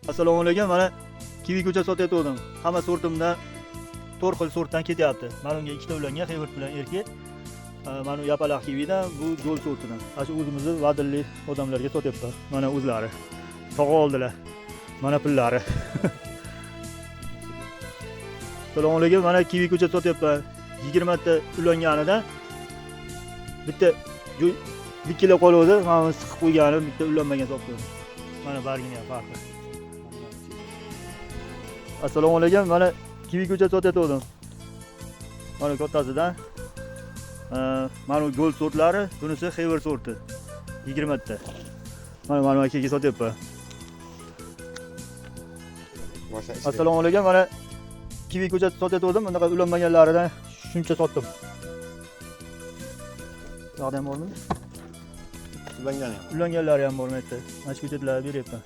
Assalomu alaykum. Mana kivi ko'cha sotyaptim. Hamma sortimdan 4 xil sortdan ketyapti. Mana unga ikkita ulangan Xevert bilan erkak. Mana yapaloq kividan, bu go'l sortidan. Mana shu o'zimizni vadilli odamlarga sotyapman. Mana o'zlari. Tog'a oldilar. Mana pullari. Assalomu alaykum. Mana kivi ko'cha sotyapman. 20 ta ulanganidan bitta 1 kilo qoluvdi. Mana siqib qo'yganim, bitta ulanmagan sotdim. Mana bargini ham farqi. Assalomu alaykum. Mana kivi ko'cha sotyaptim. Mana kattasidan mana go'l sortlari, bunisi Xevert sorti. 20 ta. Mana akaga sotyapman. Assalomu alaykum. Mana kivi ko'cha sotyaptim. Bunaqa ulanmaganlaridan shuncha sotdim. Yo'qdan bormi? Ulangan ham. Ulanganlari ham bormi aytdi. Mana shu ko'chatlarni beryapman.